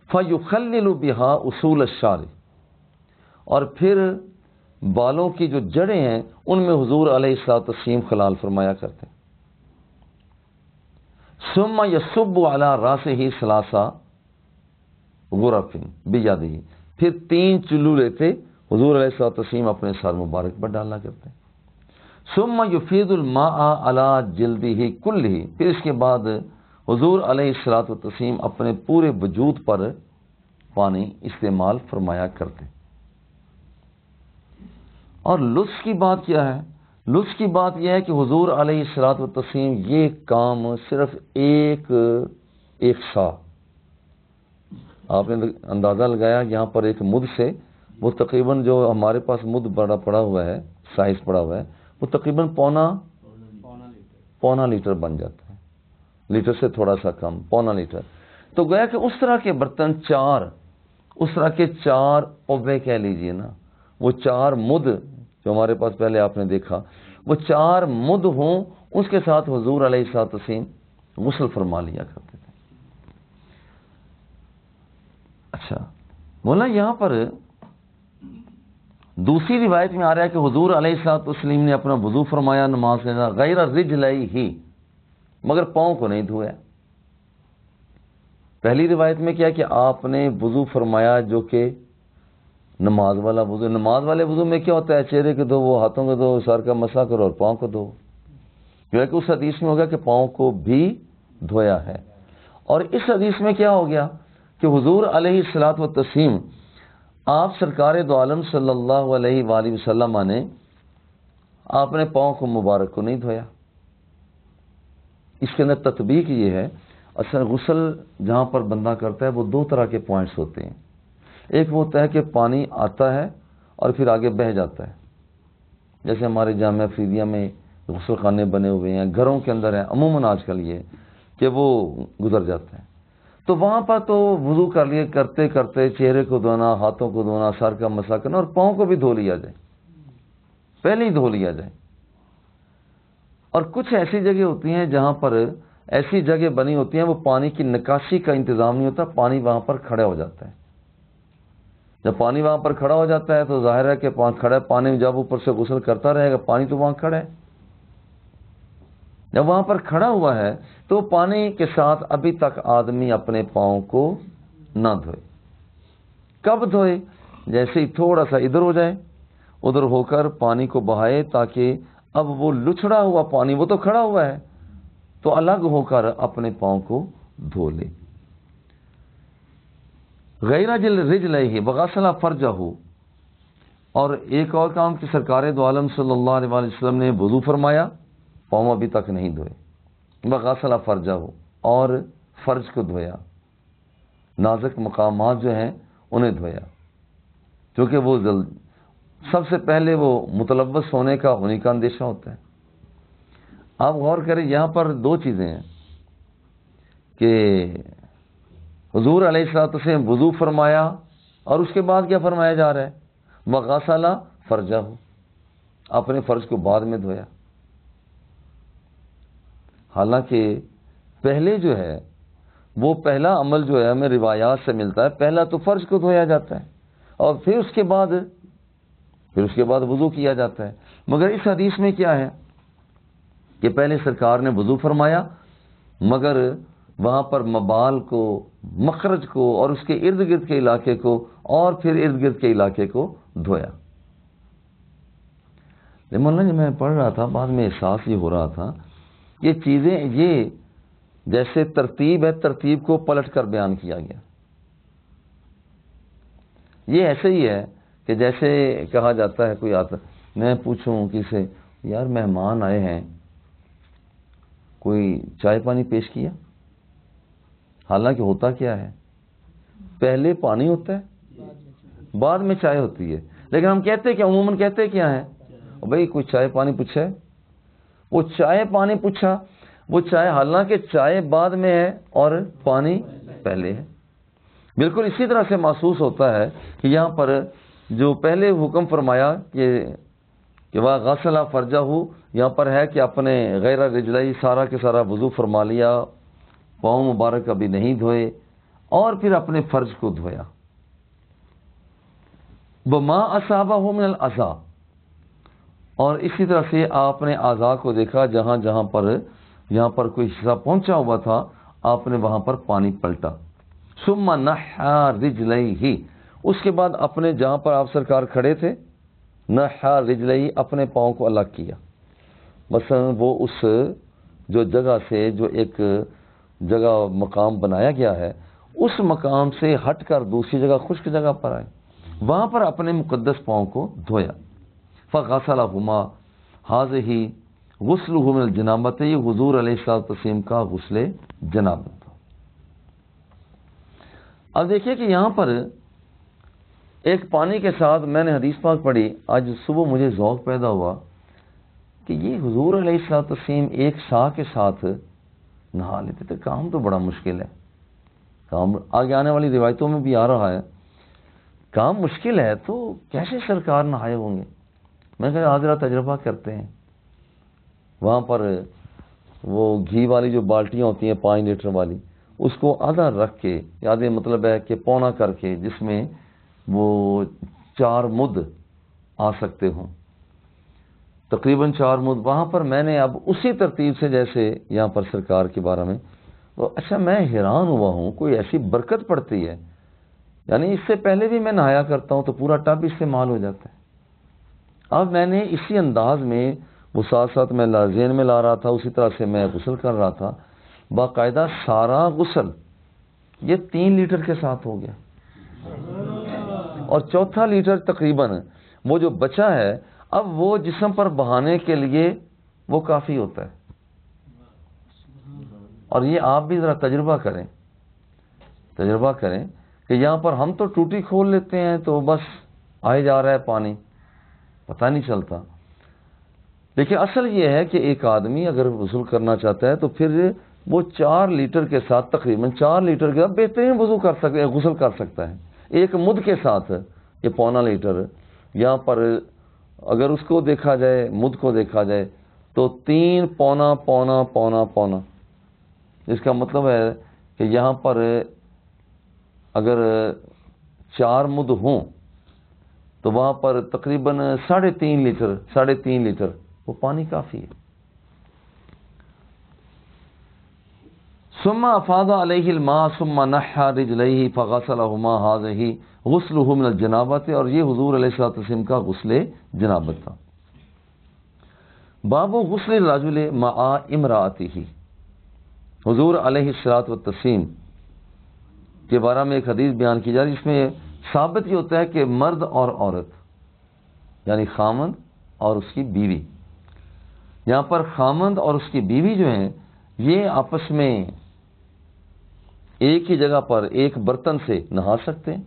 فيخلل بها اصول الشعر، اور پھر بالوں کی جو جڑیں ہیں ان میں حضور علیہ الصلوۃ والتسلیم خلال فرمایا کرتے، ثم يصب على راسه ثلاث غرف بيده، پھر 3 چلو لیتے حضور علیہ الصلوۃ والتسلیم اپنے سر مبارک پر ڈالا کرتے، ثم يفيض الماء على جلده كله، پھر اس کے بعد حضور علیہ الصلوۃ والتسلیم اپنے پورے وجود پر پانی استعمال فرمایا کرتے۔ اور لطف کی بات کیا ہے؟ لطف کی بات یہ ہے کہ حضور علیہ الصلوۃ والتسلیم یہ کام صرف ایک سا، آپ نے اندازہ لگایا یہاں پر ایک مد سے وہ تقریباً جو ہمارے پاس مد بڑا پڑا ہوا ہے، سائز پڑا ہوا ہے، وہ تقریباً پونا لیٹر بن جاتا ہے، لیٹر سے تھوڑا سا کم، پونا لیٹر۔ تو گویا کہ اس طرح کے برتن اس طرح کے 4 پوے کہہ لیجئے نا، وہ 4 مد جو ہمارے پاس پہلے آپ نے دیکھا، وہ 4 مد ہوں، اس کے ساتھ حضور علیہ الصلوۃ والتسلیم غسل فرما لیا کرتے تھے۔ اچھا مولا یہاں پر دوسری روایت میں آ رہا ہے کہ حضور علیہ الصلوۃ والتسلیم نے اپنا وضو فرمایا نماز کے اندر، غیر رجلیہ، مگر پاؤں کو نہیں دھویا۔ پہلی روایت میں کیا کہ آپ نے وضو فرمایا جو کہ نماز والا وضو، نماز والے وضو میں کیا ہوتا ہے، چہرے کو دھو، ہاتھوں کو دھو، سر کا مسح کرو اور پاؤں کو دھو، جو ہے کہ اس حدیث میں ہوگا کہ پاؤں کو بھی دھویا ہے۔ اور اس حدیث میں کیا ہو گیا کہ حضور علیہ الصلوۃ والتسلیم آپ سرکار دو عالم صلی اللہ علیہ وآلہ وسلم نے آپ نے پاؤں کو مبارک کو نہیں دھویا۔ اس کے اندر تطبیق یہ ہے، اصل غسل جہاں پر بندہ کرتا ہے وہ 2 طرح کے پوائنٹس ہوتے ہیں، ایک وہ ہوتا ہے کہ پانی آتا ہے اور پھر آگے بہہ جاتا ہے، جیسے ہمارے جامعہ فریدیہ میں غسل خانے بنے ہوئے ہیں، گھروں کے اندر ہیں عموماً آج کل یہ کہ وہ گزر جاتا ہے، تو وہاں پر تو وضو کر لیے، کرتے کرتے چہرے کو دھونا، ہاتھوں کو دھونا، سر کا مسح کرنا اور پاؤں کو بھی دھو لیا جائے، پہلے ہی دھو لیا جائے۔ اور کچھ ایسی جگہ ہوتی ہیں جہاں پر ایسی جگہ بنی ہوتی ہیں وہ پانی کی نکاسی کا انتظام نہیں ہوتا، پانی وہاں پر کھڑا ہو جاتا ہے، جب پانی وہاں پر کھڑا ہو جاتا ہے تو ظاہر ہے کہ کھڑا پانی جب اوپر سے غسل کرتا رہے گا، پانی تو وہاں کھڑا ہے، جب وہاں پر کھڑا ہوا ہے تو پانی کے ساتھ ابھی تک آدمی اپنے پاؤں کو نہ دھوئے۔ کب دھوئے؟ جیسے ہی تھوڑا سا ادھر ہو جائے، ادھر ہو کر پانی کو بہائے، تاکہ اب وہ لچھڑا ہوا پانی، وہ تو کھڑا ہوا ہے تو الگ ہو کر اپنے پاؤں کو دھو لے۔ غیر رجلیہ وغسل فرجہ، اور ایک اور کام کہ سرکار دو عالم صلی اللہ علیہ وسلم نے وضو فرمایا، پاؤں ابھی تک نہیں دھوئے، وغسل فرجہ، اور فرج کو دھویا، نازک مقامات جو ہیں انہیں دھویا۔ کیونکہ وہ سب سے پہلے وہ متلوث ہونے کا ہونے کا اندیشہ ہوتا ہے. آپ غور کریں یہاں پر دو چیزیں ہیں کہ حضور علیہ الصلوۃ والسلام وضو فرمایا اور اس کے بعد کیا فرمایا جا رہا ہے؟ وغسل فرجہ، اپنے فرج کو بعد میں دھویا. حالانکہ پہلے جو ہے وہ پہلا عمل جو ہے ہمیں روایات سے ملتا ہے، پہلا تو فرج کو دھویا جاتا ہے اور پھر اس کے بعد وضو کیا جاتا ہے. مگر اس حدیث میں کیا ہے کہ پہلے سرکار نے وضو فرمایا مگر وہاں پر مبال کو، مخرج کو اور اس کے ارد گرد کے علاقے کو اور پھر ارد گرد کے علاقے کو دھویا. مولانا جب میں پڑھ رہا تھا بعد میں احساس یہ ہو رہا تھا یہ چیزیں، یہ جیسے ترتیب ہے، ترتیب کو پلٹ کر بیان کیا گیا. یہ ایسے ہی ہے کہ جیسے کہا جاتا ہے کوئی آتا، میں پوچھوں کسی سے یار مہمان آئے ہیں، کوئی چائے پانی پیش کیا؟ حالانکہ ہوتا کیا ہے، پہلے پانی ہوتا ہے بعد میں چائے ہوتی ہے. لیکن ہم کہتے کیا، عموماً کہتے کیا ہیں، بھئی کوئی چائے پانی پوچھا ہے، وہ چائے پانی پوچھا، وہ چائے، حالانکہ چائے بعد میں ہے اور پانی پہلے ہے. بالکل اسی طرح سے محسوس ہوتا ہے کہ یہاں پر جو پہلے حکم فرمایا کہ وہ غسل فرجہ ہو، یہاں پر ہے کہ اپنے غیر رجلئی سارا کے سارا وضو فرما لیا، پاؤں مبارک ابھی نہیں دھوئے اور پھر اپنے فرج کو دھویا. بما اصابہ من الاذى، اور اسی طرح سے آپ نے اعضاء کو دیکھا جہاں جہاں پر یہاں پر کوئی حصہ پہنچا ہوا تھا آپ نے وہاں پر پانی پلٹا. ثم نحى رجليه، اس کے بعد اپنے جہاں پر آپ سرکار کھڑے تھے، نحى رجليه، اپنے پاؤں کو الگ کیا. مثلا وہ اس جو جگہ سے، جو ایک جگہ مقام بنایا گیا ہے، اس مقام سے ہٹ کر دوسری جگہ خشک جگہ پر آئے، وہاں پر اپنے مقدس پاؤں کو دھویا. فغسلهما، هذه غسلہ من الجنابۃ، یہ حضور علیہ الصلوۃ والتسلیم کا غسل جنابت تھا. اب دیکھیے کہ یہاں پر ایک پانی کے ساتھ میں نے حدیث پاک پڑھی، آج صبح مجھے ذوق پیدا ہوا کہ یہ حضور علیہ الصلوۃ والتسلیم ایک شاہ کے ساتھ نہا لیتے تھے. کام تو بڑا مشکل ہے، کام آگے آنے والی روایتوں میں بھی آ رہا ہے، کام مشکل ہے تو کیسے سرکار نہائے ہوں گے. میں کہا آج ذرا تجربہ کرتے ہیں. وہاں پر وہ گھی والی جو بالٹیاں ہوتی ہیں 5 لیٹر والی، اس کو آدھا رکھ کے، آدھے مطلب ہے کہ پونا کر کے، جس میں وہ 4 مد آ سکتے ہوں، تقریباً 4 مد. وہاں پر میں نے اب اسی ترتیب سے جیسے یہاں پر سرکار کے بارے میں، اچھا میں حیران ہوا ہوں، کوئی ایسی برکت پڑتی ہے. یعنی اس سے پہلے بھی میں نہایا کرتا ہوں تو پورا ٹب استعمال ہو جاتا ہے. اب میں نے اسی انداز میں وہ ساتھ ساتھ میں ذہن میں لا رہا تھا، اسی طرح سے میں غسل کر رہا تھا. باقاعدہ سارا غسل یہ 3 لیٹر کے ساتھ ہو گیا، اور 4تھا لیٹر تقریباً وہ جو بچا ہے اب وہ جسم پر بہانے کے لیے وہ کافی ہوتا ہے. اور یہ آپ بھی ذرا تجربہ کریں کہ یہاں پر ہم تو ٹوٹی کھول لیتے ہیں تو بس آئے جا رہا ہے پانی، پتہ نہیں چلتا. لیکن اصل یہ ہے کہ ایک آدمی اگر غسل کرنا چاہتا ہے تو پھر وہ 4 لیٹر کے ساتھ، تقریباً 4 لیٹر کے بہترین غسل کر سکتا ہے. ایک مد کے ساتھ یہ پونا لیٹر، یہاں پر اگر اس کو دیکھا جائے، مد کو دیکھا جائے تو 3 پونا پونا پونا پونا. اس کا مطلب ہے کہ یہاں پر اگر 4 مد ہوں تو وہاں پر تقریباً 3.5 لیٹر وہ پانی کافی ہے. ثم افاض علیہ الماء ثم نحى رجليه فغسلهما، هذه غسلہ من الجنابۃ، اور یہ حضور علیہ الصلوۃ والتسلیم کا غسل جنابت تھا. باب غسل الرجل مع امرأته، حضور علیہ الصلوۃ والتسلیم کے بارے میں ایک حدیث بیان کی جا رہی ہے، اس میں ثابت یہ ہوتا ہے کہ مرد اور عورت، یعنی خامند اور اس کی بیوی، یہاں پر خامند اور اس کی بیوی جو ہیں یہ آپس میں ایک ہی جگہ پر ایک برتن سے نہا سکتے ہیں،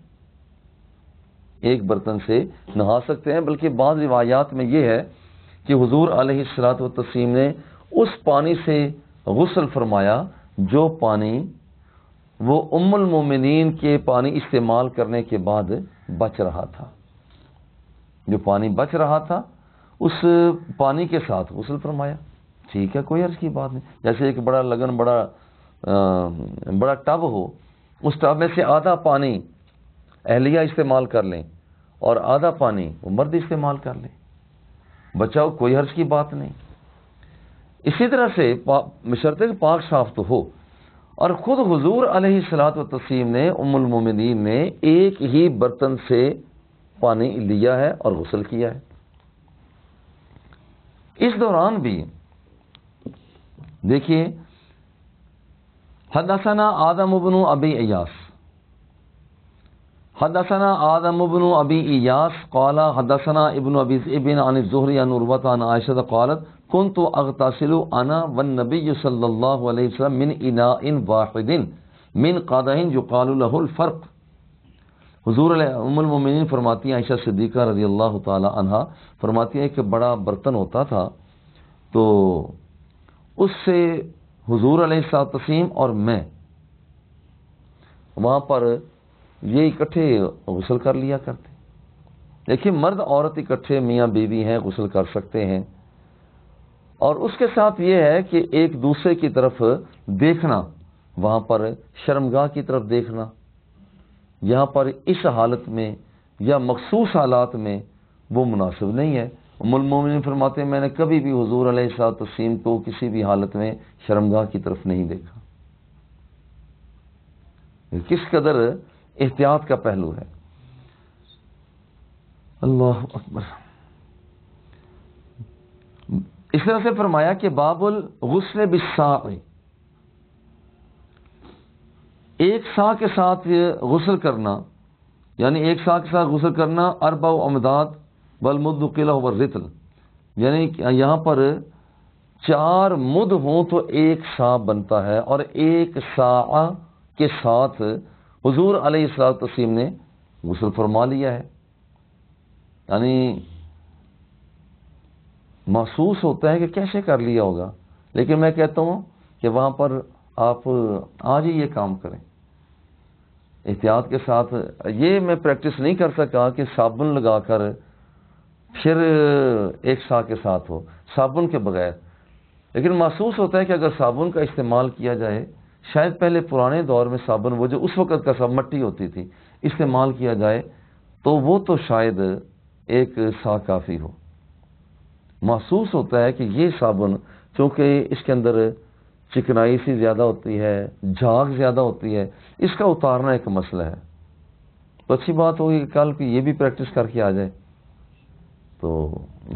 ایک برتن سے نہا سکتے ہیں، بلکہ بعض روایات میں یہ ہے کہ حضور علیہ الصلوۃ والتسلیم نے اس پانی سے غسل فرمایا جو پانی وہ ام المومنین کے پانی استعمال کرنے کے بعد بچ رہا تھا، جو پانی بچ رہا تھا اس پانی کے ساتھ غسل فرمایا. ٹھیک ہے، کوئی عرض کی بات نہیں. جیسے ایک بڑا ٹب ہو، اس ٹب میں سے آدھا پانی اہلیہ استعمال کر لیں اور آدھا پانی وہ مرد استعمال کر لیں، بچاؤ، کوئی حرج کی بات نہیں. اسی طرح سے بشرطے پاک صاف تو ہو. اور خود حضور علیہ الصلوۃ والتسلیم نے ام المومنین نے ایک ہی برتن سے پانی لیا ہے اور غسل کیا ہے. اس دوران بھی دیکھیے، حدثنا آدم بن ابی ایاس، حدثنا آدم بن ابی ایاس قال حدثنا ابن ابی ذئب عن الزهري عن عروة عن عائشة قالت كنت اغتسل انا والنبي صلی اللہ علیہ وسلم من اناء واحد من قدح يقال له الفرق. حضور ام المومنین فرماتی ہیں، عائشہ صدیقہ رضی اللہ تعالی عنہا فرماتی ہیں کہ بڑا برتن ہوتا تھا تو اس سے حضور علیہ السلام اور میں وہاں پر یہ اکٹھے غسل کر لیا کرتے. دیکھیے، مرد عورت اکٹھے میاں بیوی ہیں، غسل کر سکتے ہیں. اور اس کے ساتھ یہ ہے کہ ایک دوسرے کی طرف دیکھنا، وہاں پر شرمگاہ کی طرف دیکھنا، یہاں پر اس حالت میں یا مخصوص حالات میں وہ مناسب نہیں ہے. ام المومنین فرماتے ہیں میں نے کبھی بھی حضور علیہ السلام کو کسی بھی حالت میں شرمگاہ کی طرف نہیں دیکھا. کس قدر احتیاط کا پہلو ہے. اللہ اکبر. اس طرح سے فرمایا کہ باب الغسل بالصاع، ایک سا کے ساتھ غسل کرنا، یعنی ایک سا کے ساتھ غسل کرنا، اربع امداد والمد قلہ والرطل، یعنی یہاں پر 4 مد ہوں تو ایک سا بنتا ہے، اور ایک سا کے ساتھ حضور علیہ السلام نے غسل فرما لیا ہے. یعنی محسوس ہوتا ہے کہ کیسے کر لیا ہوگا، لیکن میں کہتا ہوں کہ وہاں پر آپ آج ہی یہ کام کریں احتیاط کے ساتھ. یہ میں پریکٹس نہیں کر سکا کہ صابن لگا کر پھر ایک سا کے ساتھ ہو صابن کے بغیر، لیکن محسوس ہوتا ہے کہ اگر صابن کا استعمال کیا جائے، شاید پہلے پرانے دور میں صابن وہ جو اس وقت کا سب مٹی ہوتی تھی استعمال کیا جائے تو وہ تو شاید ایک سا کافی ہو. محسوس ہوتا ہے کہ یہ صابن چونکہ اس کے اندر چکنائی سی زیادہ ہوتی ہے، جھاگ زیادہ ہوتی ہے، اس کا اتارنا ایک مسئلہ ہے. تو اچھی بات ہوگی کہ کل کی یہ بھی پریکٹس کر کے آ جائے تو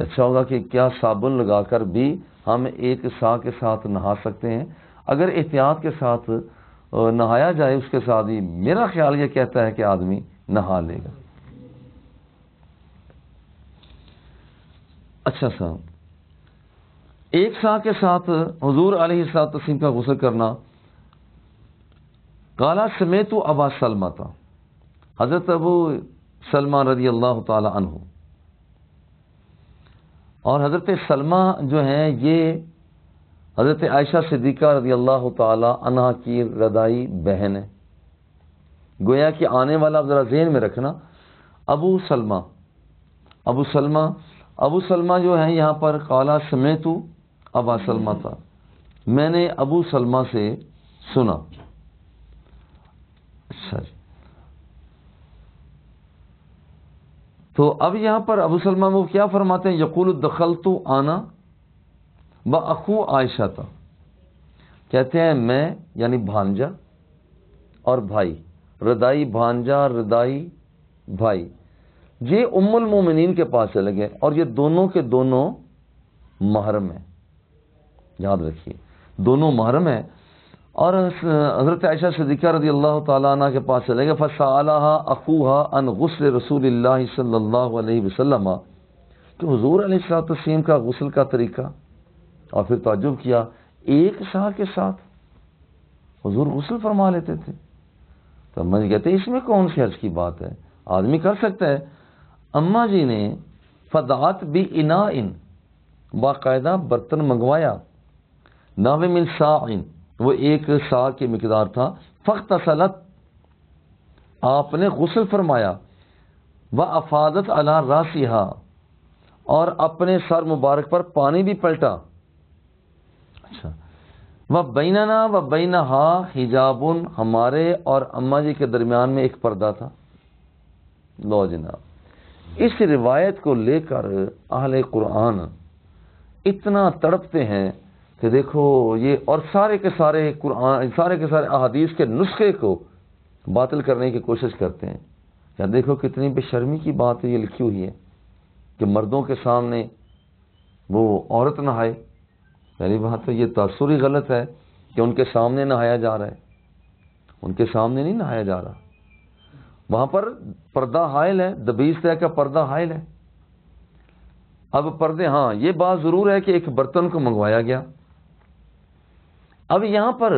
اچھا ہوگا کہ کیا صابن لگا کر بھی ہم ایک سا کے ساتھ نہا سکتے ہیں. اگر احتیاط کے ساتھ نہایا جائے اس کے ساتھ ہی میرا خیال یہ کہتا ہے کہ آدمی نہا لے گا. اچھا سا ایک سا کے ساتھ حضور علیہ السلام کا غسل کرنا. قال سمیت ابا سلمہ تھا، حضرت ابو سلمہ رضی اللہ تعالی عنہ، اور حضرت سلمہ جو ہیں یہ حضرت عائشہ صدیقہ رضی اللہ تعالی عنہ کی رضائی بہن ہے. گویا کہ آنے والا ذرا ذہن میں رکھنا، ابو سلمہ جو ہیں یہاں پر قال سمیت ابا سلمہ تھا، میں نے ابو سلمہ سے سنا. اچھا جی، تو اب یہاں پر ابو سلمہ وہ کیا فرماتے ہیں؟ یقول دخلت انا باخو عائشہ تھا، کہتے ہیں میں یعنی بھانجا اور بھائی، رضائی بھانجا رضائی بھائی، یہ ام المومنین کے پاس چلے گئے، اور یہ دونوں کے دونوں محرم ہیں. یاد رکھیے دونوں محرم ہیں. اور حضرت عائشہ صدیقہ رضی اللہ تعالیٰ عنہ کے پاس چلے گئے. فسألها اخوها عن غسل رسول اللہ صلی اللہ علیہ وسلم، کہ حضور علیہ السلام کا غسل کا طریقہ، اور پھر تعجب کیا ایک سا کے ساتھ حضور غسل فرما لیتے تھے. تو میں کہتے ہیں اس میں کون سی حرج کی بات ہے، آدمی کر سکتا ہے. اماں جی نے فدعت بِإِنَاءٍ باقاعدہ برتن منگوایا، ناو من صاع وہ ایک صاع کی مقدار تھا، فاغتسلت آپ نے غسل فرمایا، وافاضت علی راسها اور اپنے سر مبارک پر پانی بھی پلٹا. اچھا، وبیننا وبینہا حجاب ہمارے اور اماں جی کے درمیان میں ایک پردہ تھا. لو جناب، اس روایت کو لے کر اہل قرآن اتنا تڑپتے ہیں کہ دیکھو یہ، اور سارے کے سارے احادیث کے نسخے کو باطل کرنے کی کوشش کرتے ہیں. یا دیکھو کتنی بے شرمی کی بات ہے، یہ لکھی ہوئی ہے کہ مردوں کے سامنے وہ عورت نہائے. پہلی بات تو یہ تاثر ہی غلط ہے کہ ان کے سامنے نہایا جا رہا ہے، ان کے سامنے نہیں نہایا جا رہا. وہاں پر پردہ حائل ہے، دبیس طے کا پردہ حائل ہے. اب پردے، ہاں یہ بات ضرور ہے کہ ایک برتن کو منگوایا گیا. اب یہاں پر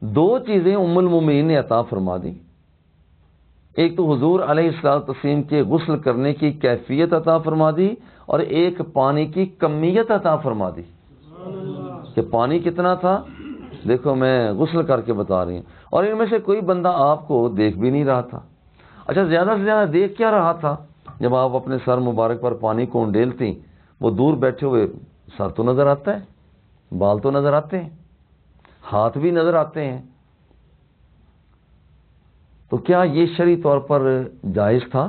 دو چیزیں ام المومنین نے عطا فرما دی. ایک تو حضور علیہ السلام کے غسل کرنے کی کیفیت عطا فرما دی، اور ایک پانی کی کمیت عطا فرما دی کہ پانی کتنا تھا. دیکھو میں غسل کر کے بتا رہی ہوں، اور ان میں سے کوئی بندہ آپ کو دیکھ بھی نہیں رہا تھا. اچھا، زیادہ سے زیادہ دیکھ کیا رہا تھا؟ جب آپ اپنے سر مبارک پر پانی کو انڈیلتی، وہ دور بیٹھے ہوئے سر تو نظر آتا ہے، بال تو نظر آتے ہیں، ہاتھ بھی نظر آتے ہیں. تو کیا یہ شرعی طور پر جائز تھا؟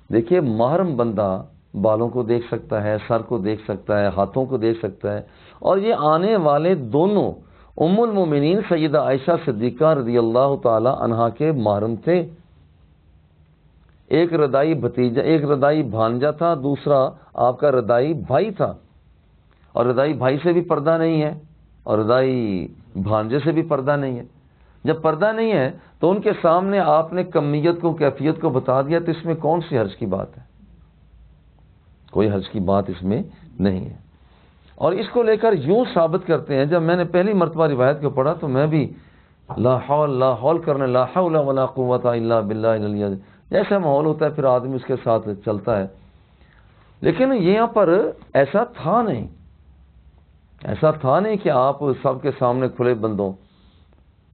دیکھیے، محرم بندہ بالوں کو دیکھ سکتا ہے، سر کو دیکھ سکتا ہے، ہاتھوں کو دیکھ سکتا ہے. اور یہ آنے والے دونوں ام المومنین سیدہ عائشہ صدیقہ رضی اللہ تعالی عنہا کے محرم تھے. ایک رضائی بھتیجا، ایک رضائی بھانجا تھا، دوسرا آپ کا رضائی بھائی تھا. اور رضائی بھائی سے بھی پردہ نہیں ہے، اور رضائی بھانجے سے بھی پردہ نہیں ہے. جب پردہ نہیں ہے تو ان کے سامنے آپ نے کمیت کو، کیفیت کو بتا دیا، تو اس میں کون سی حرج کی بات ہے؟ کوئی حرج کی بات اس میں نہیں ہے. اور اس کو لے کر یوں ثابت کرتے ہیں، جب میں نے پہلی مرتبہ روایت کو پڑھا تو میں بھی لا حول کرنے، لا حول ولا قوت الا باللہ العلی العظیم، جیسا ماحول ہوتا ہے پھر آدمی اس کے ساتھ چلتا ہے. لیکن یہاں پر ایسا تھا نہیں کہ آپ سب کے سامنے کھلے بندوں.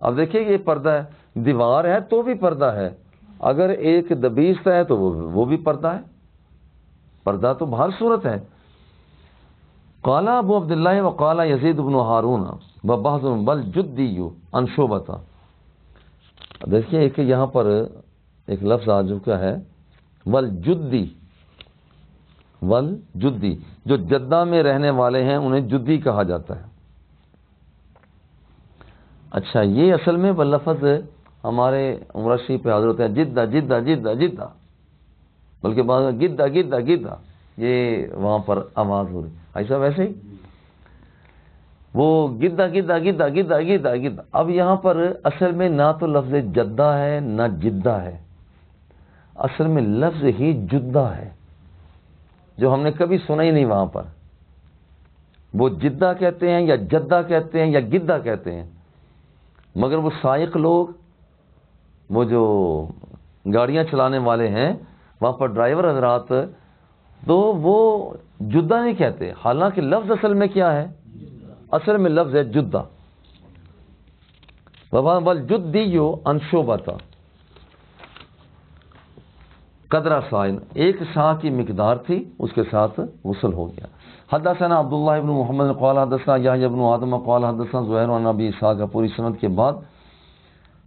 اب دیکھیے یہ پردہ ہے، دیوار ہے تو بھی پردہ ہے، اگر ایک دبیستہ ہے تو وہ بھی پردہ ہے. پردہ تو ہر صورت ہے. قال ابو عبداللہ وقال یزید بن ہارون وبعض بل جدی عن شعبہ. دیکھیے ایک یہاں پر ایک لفظ آ چکا ہے والجدی. جو جدہ میں رہنے والے ہیں انہیں جدی کہا جاتا ہے. اچھا، یہ اصل میں وہ لفظ ہمارے عمرہ شریف پہ حاضر ہوتے ہیں، جدہ جدہ جدہ جدہ، بلکہ بعض گدہ گدہ گدہ، یہ وہاں پر آواز ہو رہی ایسا ویسے ہی وہ گدہ گدہ گدہ گدہ گدہ گدہ. اب یہاں پر اصل میں نہ تو لفظ جدہ ہے نہ جدہ ہے، اصل میں لفظ ہی جدہ ہے جو ہم نے کبھی سنا ہی نہیں. وہاں پر وہ جدہ کہتے ہیں یا جدہ کہتے ہیں یا گدہ کہتے ہیں، مگر وہ سائق لوگ، وہ جو گاڑیاں چلانے والے ہیں وہاں پر ڈرائیور حضرات، تو وہ جدہ نہیں کہتے. حالانکہ لفظ اصل میں کیا ہے؟ اصل میں لفظ ہے جدہ. والجدی عن شعبہ قدرہ سائن، ایک سا کی مقدار تھی، اس کے ساتھ غسل ہو گیا. حدثنا عبداللہ ابن محمد قال حدثنا یحییٰ ابن آدم قال حدثنا زہیر عن ابی اسحاق. پوری سند کے بعد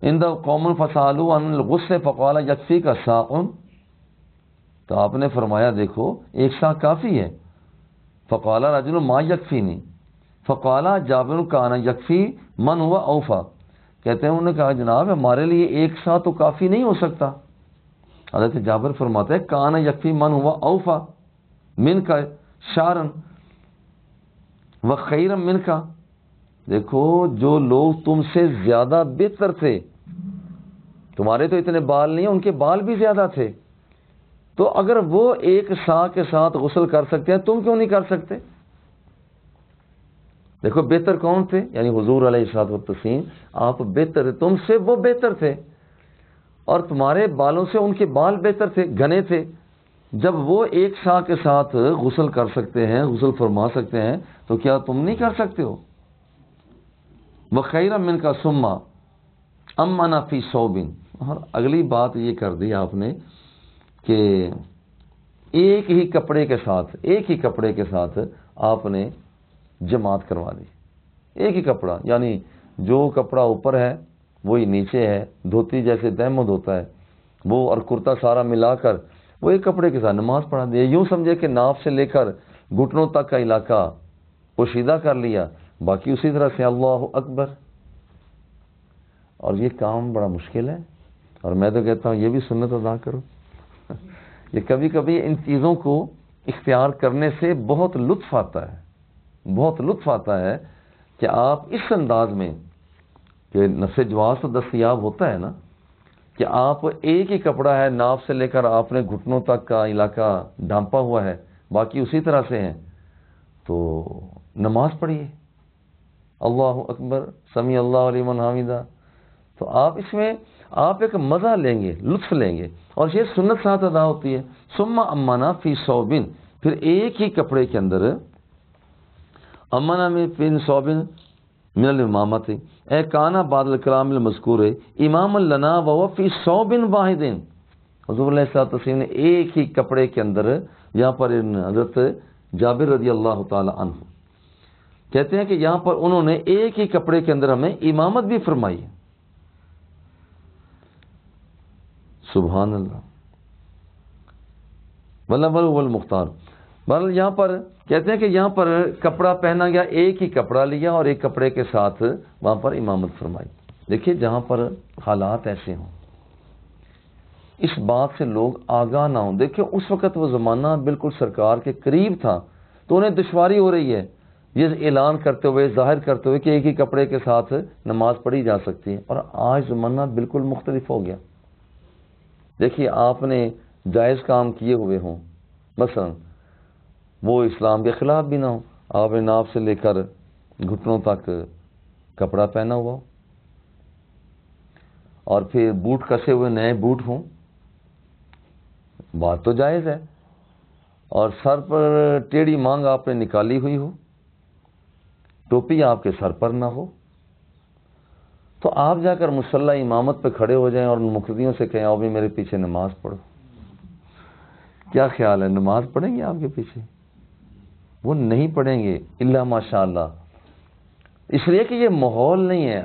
عند قوم فسالوا عن الغسل فقال یکفیک ساء، تو آپ نے فرمایا دیکھو ایک سا کافی ہے. فقال رجل ما یکفینی فقال جابر کان یکفی من ہوا اوفا. کہتے ہیں انہوں نے کہا جناب ہمارے لیے ایک سا تو کافی نہیں ہو سکتا. حضرت جابر فرماتے ہیں کان یکفی من ہوا اوفا من کا شارن و خیرم من کا. دیکھو جو لوگ تم سے زیادہ بہتر تھے، تمہارے تو اتنے بال نہیں، ان کے بال بھی زیادہ تھے، تو اگر وہ ایک سا کے ساتھ غسل کر سکتے ہیں تم کیوں نہیں کر سکتے؟ دیکھو بہتر کون تھے؟ یعنی حضور علیہ الصلوۃ والتسلیم، آپ بہتر تھے، تم سے وہ بہتر تھے. اور تمہارے بالوں سے ان کے بال بہتر تھے، گھنے تھے. جب وہ ایک شاہ کے ساتھ غسل کر سکتے ہیں، غسل فرما سکتے ہیں، تو کیا تم نہیں کر سکتے ہو؟ وَخَيْرًا مِنْكَ ثُمَّ أَمَّنَ فِي ثَوْبٍ. اور اگلی بات یہ کر دی آپ نے کہ ایک ہی کپڑے کے ساتھ آپ نے جماعت کروا دی. ایک ہی کپڑا، یعنی جو کپڑا اوپر ہے وہی نیچے ہے، دھوتی جیسے تہمد ہوتا ہے وہ اور کرتا سارا ملا کر وہ ایک کپڑے کے ساتھ نماز پڑھا دی. یوں سمجھے کہ ناف سے لے کر گھٹنوں تک کا علاقہ پوشیدہ کر لیا، باقی اسی طرح سے اللہ اکبر. اور یہ کام بڑا مشکل ہے، اور میں تو کہتا ہوں یہ بھی سنت ادا کرو. یہ کبھی کبھی ان چیزوں کو اختیار کرنے سے بہت لطف آتا ہے کہ آپ اس انداز میں کہ نفس جواز تو دستیاب ہوتا ہے نا، کہ آپ ایک ہی کپڑا ہے، ناف سے لے کر آپ نے گھٹنوں تک کا علاقہ ڈھانپا ہوا ہے، باقی اسی طرح سے ہیں، تو نماز پڑھیے اللہ اکبر سمیع اللہ لمن حمیدہ. تو آپ اس میں آپ ایک مزہ لیں گے، لطف لیں گے، اور یہ سنت ساتھ ادا ہوتی ہے. ثم امنا فی ثوبن، پھر ایک ہی کپڑے کے اندر امنا میں فی ثوبن من الامامت اے کانا بعد الکلام المذکور امام لنا وهو فی ثوب واحد. حضور علیہ الصلوۃ والتسلیم نے ایک ہی کپڑے کے اندر، یہاں پر حضرت جابر رضی اللہ تعالی عنہ کہتے ہیں کہ یہاں پر انہوں نے ایک ہی کپڑے کے اندر ہمیں امامت بھی فرمائی. سبحان اللہ. والاول هو المختار. بہرحال یہاں پر کہتے ہیں کہ یہاں پر کپڑا پہنا گیا، ایک ہی کپڑا لیا اور ایک کپڑے کے ساتھ وہاں پر امامت فرمائی. دیکھیے جہاں پر حالات ایسے ہوں، اس بات سے لوگ آگاہ نہ ہوں. دیکھیں اس وقت وہ زمانہ بالکل سرکار کے قریب تھا، تو انہیں دشواری ہو رہی ہے یہ اعلان کرتے ہوئے، ظاہر کرتے ہوئے کہ ایک ہی کپڑے کے ساتھ نماز پڑھی جا سکتی ہے. اور آج زمانہ بالکل مختلف ہو گیا. دیکھیے آپ نے جائز کام کیے ہوئے ہوں، مثلا وہ اسلام کے خلاف بھی نہ ہو، آپ نے ناف سے لے کر گھٹنوں تک کپڑا پہنا ہوا ہو، اور پھر بوٹ کسے ہوئے نئے بوٹ ہوں، بات تو جائز ہے. اور سر پر ٹیڑھی مانگ آپ نے نکالی ہوئی ہو، ٹوپی آپ کے سر پر نہ ہو، تو آپ جا کر مصلی امامت پہ کھڑے ہو جائیں اور مقتدیوں سے کہیں آؤ بھی میرے پیچھے نماز پڑھو. کیا خیال ہے، نماز پڑھیں گے آپ کے پیچھے؟ وہ نہیں پڑھیں گے الا ماشاء اللہ، اس لیے کہ یہ ماحول نہیں ہے.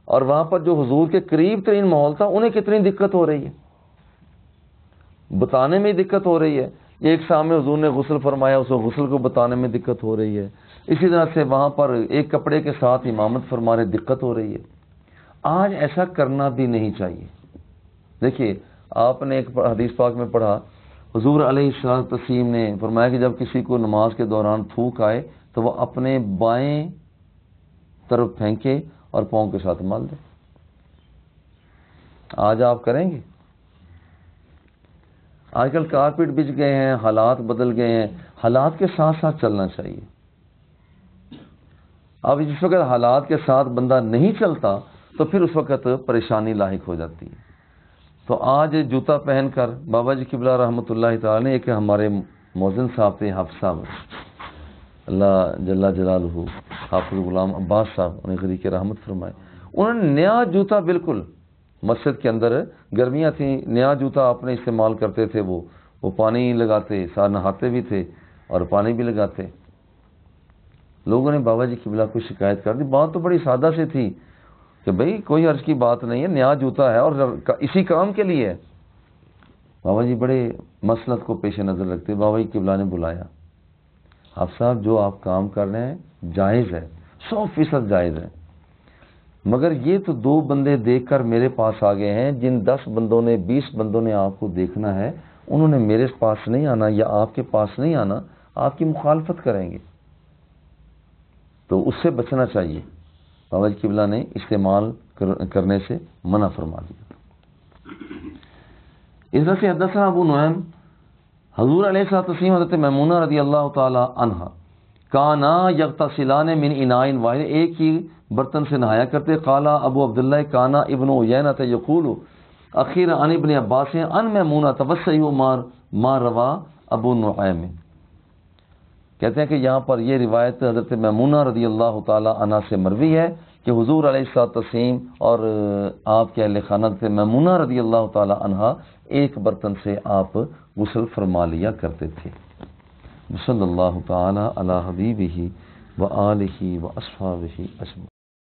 اور وہاں پر جو حضور کے قریب ترین ماحول تھا انہیں کتنی دقت ہو رہی ہے، بتانے میں دقت ہو رہی ہے. ایک سامنے حضور نے غسل فرمایا، اس غسل کو بتانے میں دقت ہو رہی ہے. اسی طرح سے وہاں پر ایک کپڑے کے ساتھ امامت فرمانے دقت ہو رہی ہے. آج ایسا کرنا بھی نہیں چاہیے. دیکھیے آپ نے ایک حدیث پاک میں پڑھا، حضور علیہ السلام نے فرمایا کہ جب کسی کو نماز کے دوران تھوک آئے تو وہ اپنے بائیں طرف پھینکے اور پاؤں کے ساتھ مال دے. آج آپ کریں گے؟ آج کل کارپیٹ بچ گئے ہیں، حالات بدل گئے ہیں، حالات کے ساتھ ساتھ چلنا چاہیے. اب جس وقت حالات کے ساتھ بندہ نہیں چلتا تو پھر اس وقت پریشانی لاحق ہو جاتی ہے. تو آج جوتا پہن کر بابا جی قبلہ رحمۃ اللہ تعالی نے، ایک ہمارے مؤذن صاحب تھے حافظ صاحب، اللہ جل جلالہ، حافظ غلام عباس صاحب، انہیں غریق کے رحمت فرمائے. انہوں نے نیا جوتا، بالکل مسجد کے اندر گرمیاں تھیں، نیا جوتا اپنے استعمال کرتے تھے. وہ پانی لگاتے، ساتھ نہاتے بھی تھے اور پانی بھی لگاتے. لوگوں نے بابا جی قبلہ کو شکایت کر دی. بات تو بڑی سادہ سی تھی کہ بھئی کوئی عرض کی بات نہیں ہے، نیا جوتا ہے اور اسی کام کے لیے ہے. بابا جی بڑے مسلط کو پیش نظر رکھتے بابا جی قبلہ نے بلایا، آپ صاحب جو آپ کام کر رہے ہیں جائز ہے، 100% جائز ہے، مگر یہ تو 2 بندے دیکھ کر میرے پاس آ گئے ہیں، جن 10 بندوں نے 20 بندوں نے آپ کو دیکھنا ہے، انہوں نے میرے پاس نہیں آنا یا آپ کے پاس نہیں آنا، آپ کی مخالفت کریں گے، تو اس سے بچنا چاہیے. بابا جی قبلہ نے استعمال کرنے سے منع فرما دیا. اس طرح سے حدثنا ابو نعیم، حضور علیہ الصلوۃ والسلام حضرت میمونہ رضی اللہ تعالی عنہا کانا یغتسلان من اناء واحد، ایک ہی برتن سے نہایا کرتے. قال ابو عبداللہ کانا ابن عیینہ یقول، اخیر عن ابن عباس ان میمونہ توسعی ما روا ابو نعیم، کہتے ہیں کہ یہاں پر یہ روایت حضرت میمونہ رضی اللہ تعالی عنہ سے مروی ہے کہ حضور علیہ الصلوۃ والتسلیم اور آپ کے اہل خانہ سے میمونہ رضی اللہ تعالی عنہ ایک برتن سے آپ غسل فرما لیا کرتے تھے۔ صلی اللہ تعالی علی حبیبہ و آلہ و اصحابہ اجمعین۔